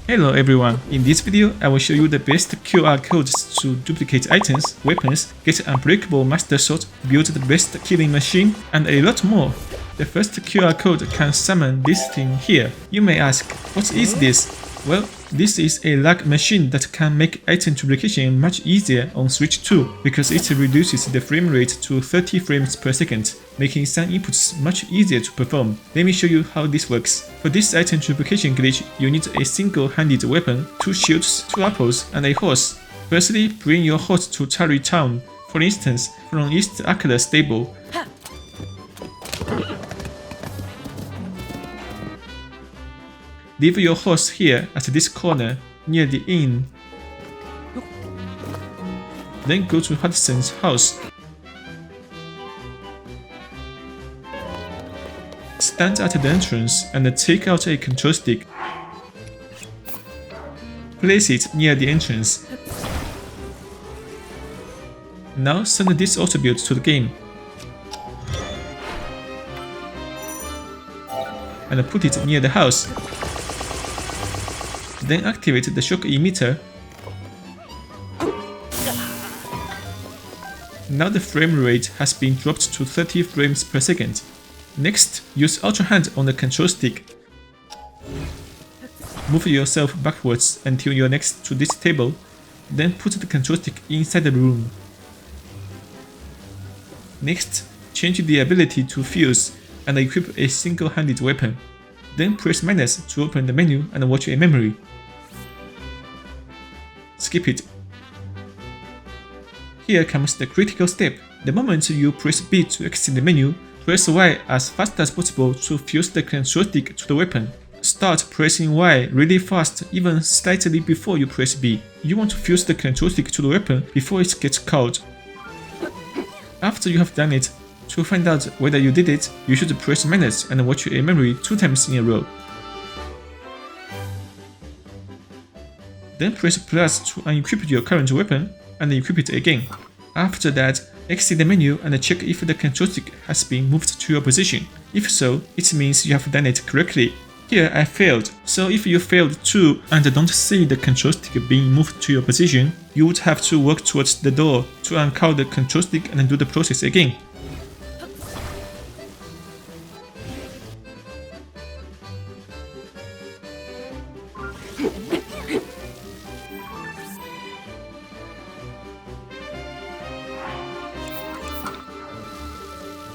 Hello everyone, in this video I will show you the best QR codes to duplicate items, weapons, get Unbreakable Master Sword, build the best killing machine, and a lot more. The first QR code can summon this thing here. You may ask, what is this? Well, this is a lag machine that can make item duplication much easier on Switch 2 because it reduces the frame rate to 30 frames per second, making some inputs much easier to perform. Let me show you how this works. For this item duplication glitch, you need a single-handed weapon, 2 shields, 2 apples, and a horse. Firstly, bring your horse to Tari Town, for instance, from East Akala Stable. Leave your horse here at this corner, near the inn. Then go to Hudson's house. Stand at the entrance and take out a control stick. Place it near the entrance. Now send this auto-build to the game. And put it near the house. Then activate the shock emitter. Now the frame rate has been dropped to 30 frames per second. Next, use Ultra Hand on the control stick. Move yourself backwards until you're next to this table, then put the control stick inside the room. Next, change the ability to fuse and equip a single-handed weapon. Then press minus to open the menu and watch a memory. Skip it. Here comes the critical step. The moment you press B to exit the menu, press Y as fast as possible to fuse the control stick to the weapon. Start pressing Y really fast, even slightly before you press B. You want to fuse the control stick to the weapon before it gets cold. After you have done it, to find out whether you did it, you should press minus and watch a memory 2 times in a row. Then press plus to unequip your current weapon and equip it again. After that, exit the menu and check if the control stick has been moved to your position. If so, it means you have done it correctly. Here I failed, so if you failed too and don't see the control stick being moved to your position, you would have to walk towards the door to uncover the control stick and do the process again.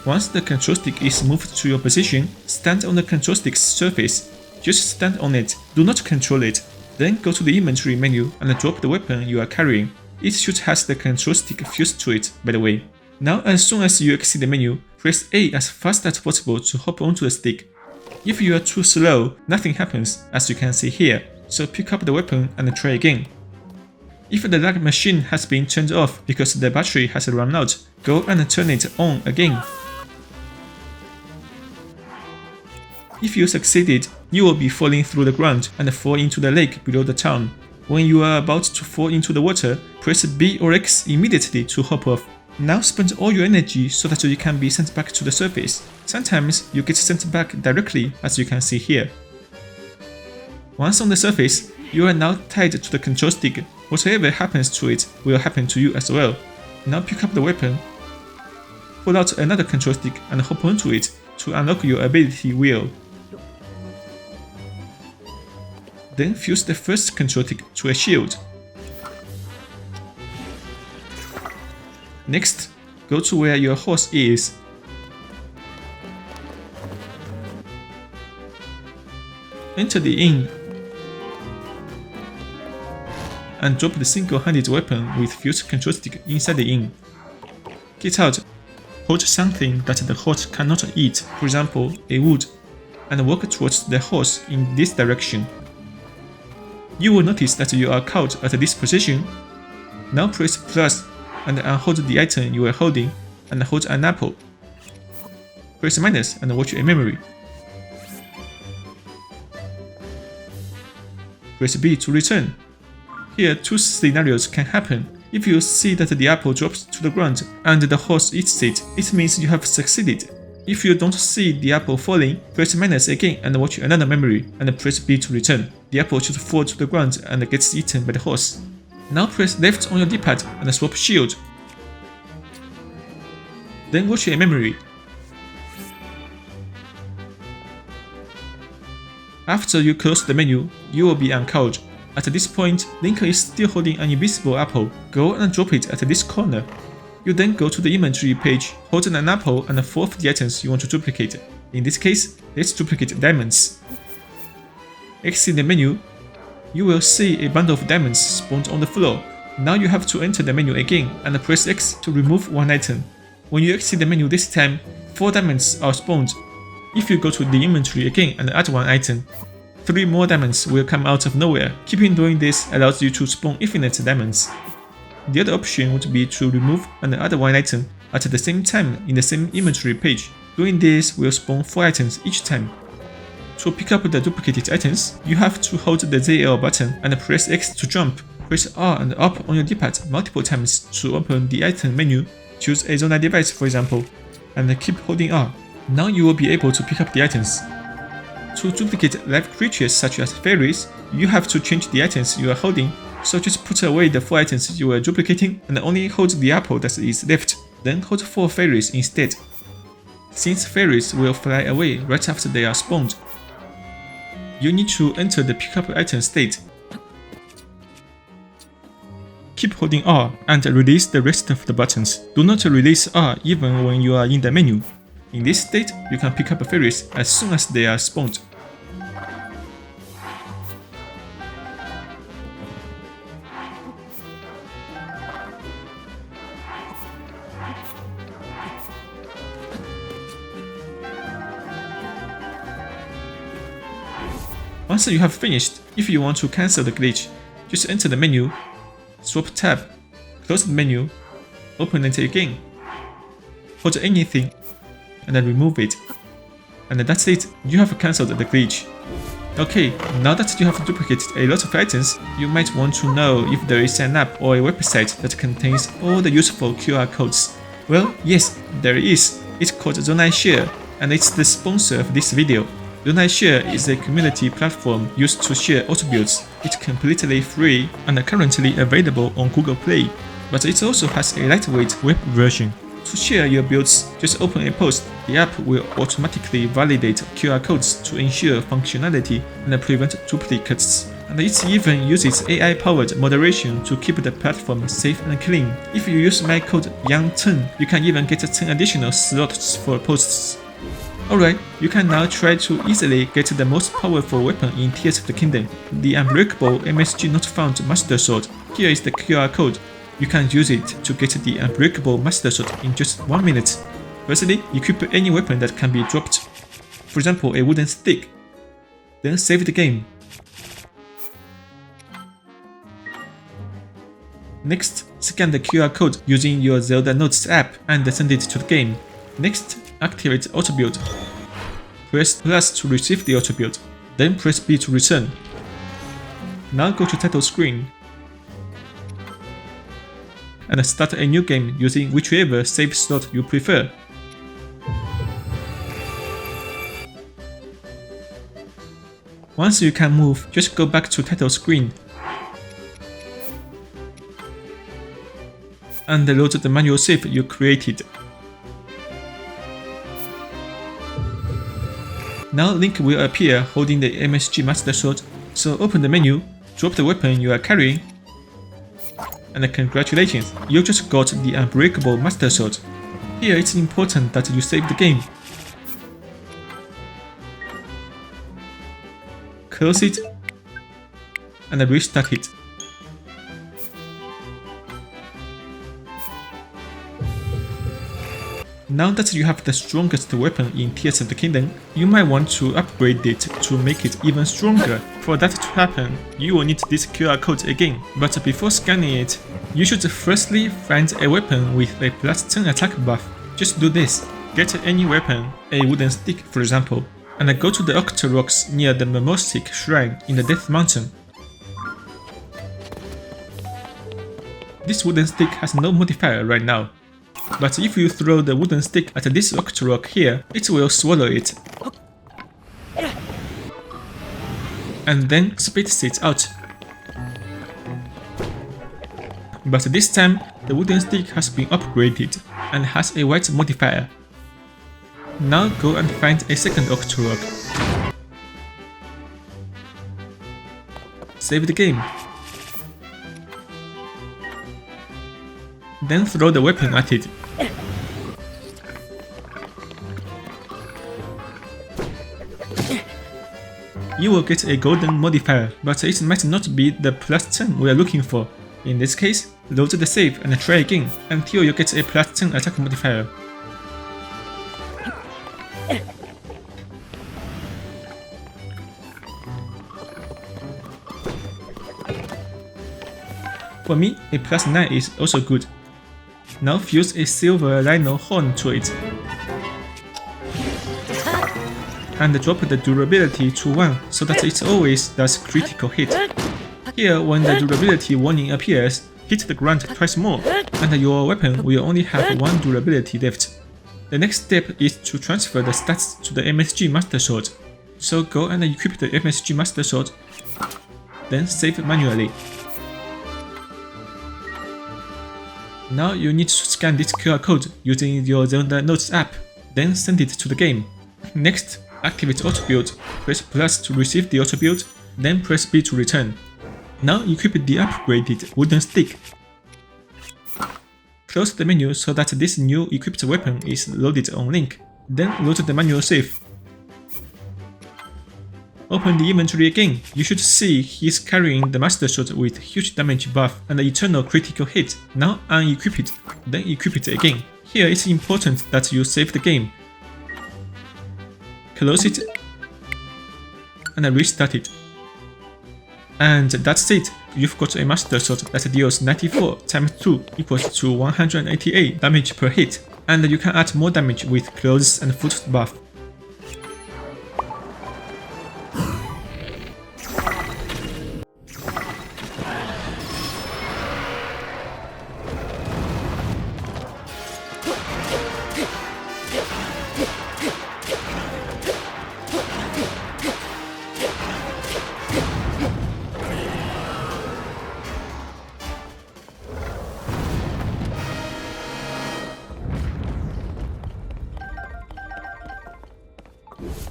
Once the control stick is moved to your position, stand on the control stick's surface. Just stand on it, do not control it. Then go to the inventory menu and drop the weapon you are carrying. It should have the control stick fused to it, by the way. Now as soon as you exit the menu, press A as fast as possible to hop onto the stick. If you are too slow, nothing happens, as you can see here, so pick up the weapon and try again. If the lag machine has been turned off because the battery has run out, go and turn it on again. If you succeeded, you will be falling through the ground and fall into the lake below the town. When you are about to fall into the water, press B or X immediately to hop off. Now spend all your energy so that you can be sent back to the surface. Sometimes you get sent back directly, as you can see here. Once on the surface, you are now tied to the control stick. Whatever happens to it will happen to you as well. Now pick up the weapon, pull out another control stick and hop onto it to unlock your ability wheel. Then fuse the first control stick to a shield. Next, go to where your horse is. Enter the inn and drop the single-handed weapon with fused control stick inside the inn. Get out, hold something that the horse cannot eat, for example, a wood, and walk towards the horse in this direction. You will notice that you are caught at this position. Now press plus and unhold the item you are holding and hold an apple. Press minus and watch a memory. Press B to return. Here 2 scenarios can happen. If you see that the apple drops to the ground and the horse eats it, it means you have succeeded. If you don't see the apple falling, press minus again and watch another memory, and press B to return. The apple should fall to the ground and gets eaten by the horse. Now press left on your D-pad and swap shield. Then watch a memory. After you close the menu, you will be uncowed. At this point, Lynel is still holding an invisible apple. Go and drop it at this corner. You then go to the inventory page, hold an apple and 4 of the items you want to duplicate. In this case, let's duplicate diamonds. Exit the menu. You will see a bundle of diamonds spawned on the floor. Now you have to enter the menu again and press X to remove one item. When you exit the menu this time, 4 diamonds are spawned. If you go to the inventory again and add one item, 3 more diamonds will come out of nowhere. Keeping doing this allows you to spawn infinite diamonds. The other option would be to remove and add one item at the same time in the same inventory page. Doing this will spawn 4 items each time. To pick up the duplicated items, you have to hold the ZL button and press X to jump. Press R and up on your D-pad multiple times to open the item menu. Choose a Zona device for example, and keep holding R. Now you will be able to pick up the items. To duplicate live creatures such as fairies, you have to change the items you are holding, so just put away the 4 items you are duplicating and only hold the apple that is left, then hold 4 fairies instead. Since fairies will fly away right after they are spawned, you need to enter the pickup item state. Keep holding R and release the rest of the buttons. Do not release R even when you are in the menu. In this state, you can pick up fairies as soon as they are spawned. Once you have finished, if you want to cancel the glitch, just enter the menu, swap tab, close the menu, open it again, hold anything, and then remove it. And that's it, you have cancelled the glitch. Okay, now that you have duplicated a lot of items, you might want to know if there is an app or a website that contains all the useful QR codes. Well, yes, there is. It's called Zonaishare, and it's the sponsor of this video. Zonaishare is a community platform used to share auto builds. It's completely free and currently available on Google Play, but it also has a lightweight web version. To share your builds, just open a post. The app will automatically validate QR codes to ensure functionality and prevent duplicates. And it even uses AI-powered moderation to keep the platform safe and clean. If you use my code YOUNG10, you can even get 10 additional slots for posts. Alright, you can now try to easily get the most powerful weapon in Tears of the Kingdom, the Unbreakable MSG Not Found Master Sword. Here is the QR code. You can use it to get the Unbreakable Master Sword in just 1 minute. Firstly, equip any weapon that can be dropped. For example, a wooden stick. Then save the game. Next, scan the QR code using your Zelda Notes app and send it to the game. Next, activate auto build. Press plus to receive the auto build, then press B to return. Now go to title screen and start a new game using whichever save slot you prefer. Once you can move, just go back to title screen and load the manual save you created. Now Link will appear holding the MSG Master Sword, so open the menu, drop the weapon you are carrying, and congratulations, you just got the Unbreakable Master Sword. Here it's important that you save the game. Close it, and restart it. Now that you have the strongest weapon in Tears of the Kingdom, you might want to upgrade it to make it even stronger. For that to happen, you will need this QR code again, but before scanning it, you should firstly find a weapon with a +10 attack buff. Just do this, get any weapon, a wooden stick for example, and go to the Octa Rocks near the Mimostic Shrine in the Death Mountain. This wooden stick has no modifier right now. But if you throw the wooden stick at this rock here, it will swallow it. And then spits it out. But this time, the wooden stick has been upgraded and has a white modifier. Now go and find a second rock. Save the game. Then throw the weapon at it. You will get a golden modifier, but it might not be the +10 we are looking for. In this case, load the save and try again until you get a +10 attack modifier. For me, a +9 is also good. Now fuse a silver Lynel horn to it. And drop the durability to 1 so that it always does critical hit. Here, when the durability warning appears, hit the ground twice more, and your weapon will only have 1 durability left. The next step is to transfer the stats to the MSG Master Sword. So go and equip the MSG Master Sword, then save manually. Now you need to scan this QR code using your Zelda Notes app, then send it to the game. Next, activate auto build, press plus to receive the auto build, then press B to return. Now equip the upgraded wooden stick. Close the menu so that this new equipped weapon is loaded on Link, then load the manual save. Open the inventory again. You should see he's carrying the Master Sword with huge damage buff and eternal critical hit. Now unequip it, then equip it again. Here it's important that you save the game. Close it and restart it. And that's it. You've got a Master Sword that deals 94 times 2 equals to 188 damage per hit, and you can add more damage with clothes and foot buff.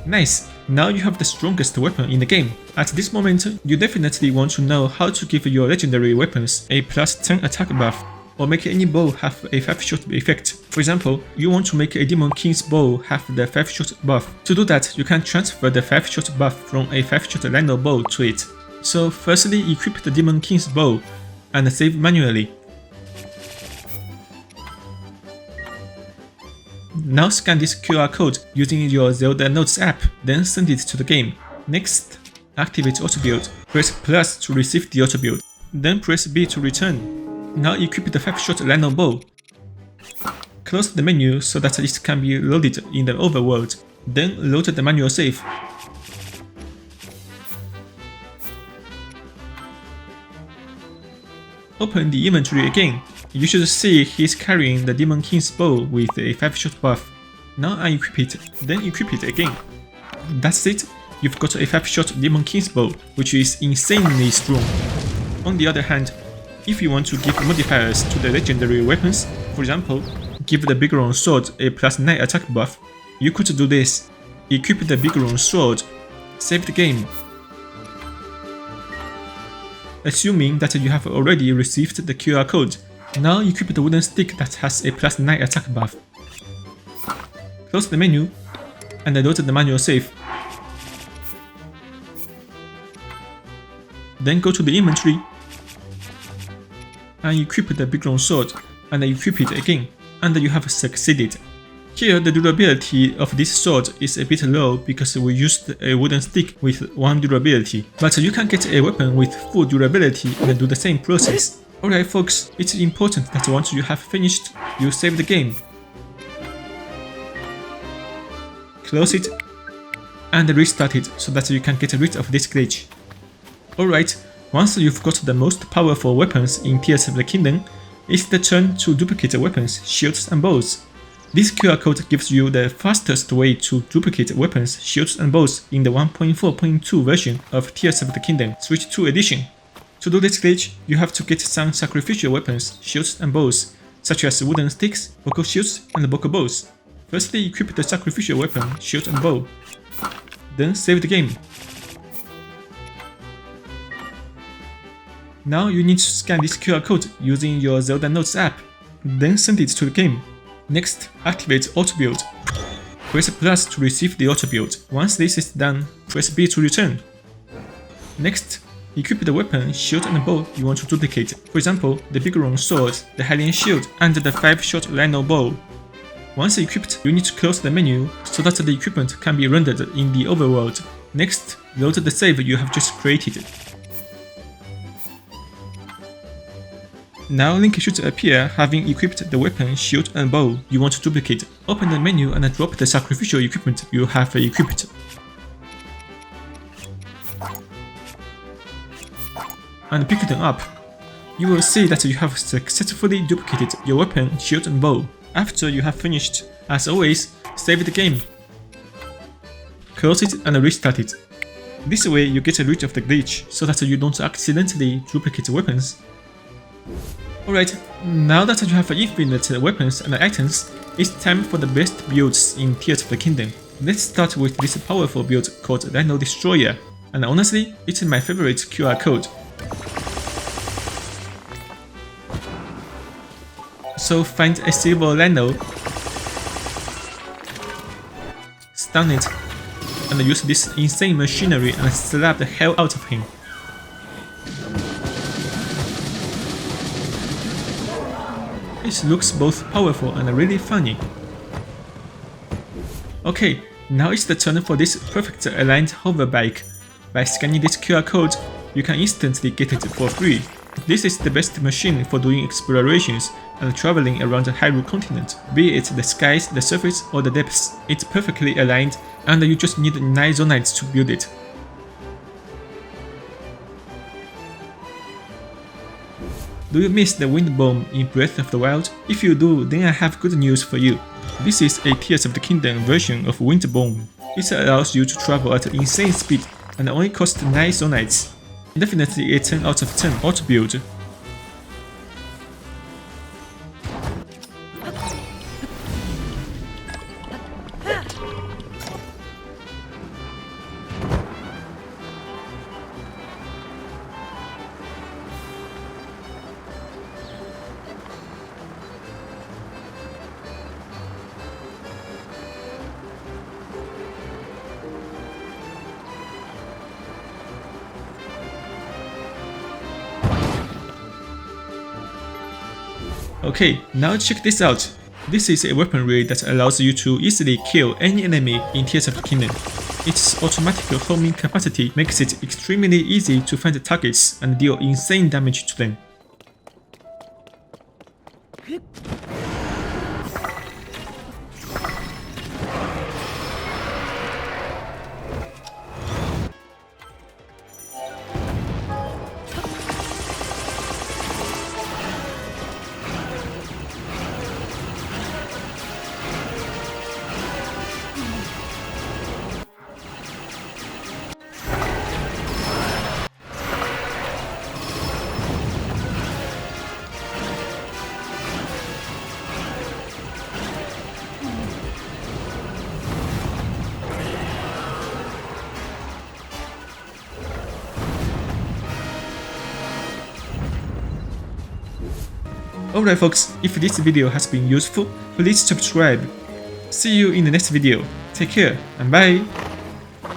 Nice! Now you have the strongest weapon in the game. At this moment, you definitely want to know how to give your legendary weapons a +10 attack buff, or make any bow have a 5-shot effect. For example, you want to make a Demon King's bow have the 5-shot buff. To do that, you can transfer the 5-shot buff from a 5-shot Lynel bow to it. So firstly, equip the Demon King's bow and save manually. Now scan this QR code using your Zelda Notes app, then send it to the game. Next, activate auto build. Press plus to receive the auto build, then press B to return. Now equip the 5-shot Lynel bow. Close the menu so that it can be loaded in the overworld, then load the manual save. Open the inventory again. You should see he's carrying the Demon King's bow with a 5-shot buff. Now unequip it, then equip it again. That's it, you've got a 5-shot Demon King's bow, which is insanely strong. On the other hand, if you want to give modifiers to the legendary weapons, for example, give the Bigron Sword a +9 attack buff, you could do this. Equip the Bigron Sword, save the game. Assuming that you have already received the QR code, now equip the wooden stick that has a +9 attack buff. Close the menu and load the manual save. Then go to the inventory and equip the Bigron Sword and equip it again, and you have succeeded. Here the durability of this sword is a bit low because we used a wooden stick with 1 durability, but you can get a weapon with full durability and do the same process. Alright folks, it's important that once you have finished, you save the game. Close it and restart it so that you can get rid of this glitch. Alright, once you've got the most powerful weapons in Tears of the Kingdom, it's the turn to duplicate weapons, shields, and bows. This QR code gives you the fastest way to duplicate weapons, shields, and bows in the 1.4.2 version of Tears of the Kingdom Switch 2 edition. To do this glitch, you have to get some sacrificial weapons, shields, and bows, such as wooden sticks, vocal shields, and vocal bows. Firstly, equip the sacrificial weapon, shield, and bow. Then save the game. Now you need to scan this QR code using your Zelda Notes app, then send it to the game. Next, activate Auto Build. Press plus to receive the auto build. Once this is done, press B to return. Next, equip the weapon, shield, and bow you want to duplicate. For example, the Bigron sword, the Hylian shield, and the 5-shot Lynel bow. Once equipped, you need to close the menu so that the equipment can be rendered in the overworld. Next, load the save you have just created. Now Link should appear having equipped the weapon, shield, and bow you want to duplicate. Open the menu and drop the sacrificial equipment you have equipped. And pick them up. You will see that you have successfully duplicated your weapon, shield, and bow. After you have finished, as always, save the game. Close it and restart it. This way you get rid of the glitch so that you don't accidentally duplicate weapons. Alright, now that you have infinite weapons and items, it's time for the best builds in Tears of the Kingdom. Let's start with this powerful build called Lynel Destroyer, and honestly, it's my favorite QR code. So find a silver Lynel, stun it, and use this insane machinery and slap the hell out of him. It looks both powerful and really funny. Okay, now it's the turn for this perfect aligned hover bike. By scanning this QR code, you can instantly get it for free. This is the best machine for doing explorations and traveling around the Hyrule continent, be it the skies, the surface, or the depths. It's perfectly aligned, and you just need 9 Zonaites to build it. Do you miss the wind bomb in Breath of the Wild? If you do, then I have good news for you. This is a Tears of the Kingdom version of wind bomb. It allows you to travel at insane speed and only costs 9 Zonaites. Definitely a 10 out of 10 auto build. Okay, now check this out. This is a weaponry that allows you to easily kill any enemy in Tears of the Kingdom. Its automatic homing capacity makes it extremely easy to find targets and deal insane damage to them. Alright folks, if this video has been useful, please subscribe. See you in the next video. Take care and bye!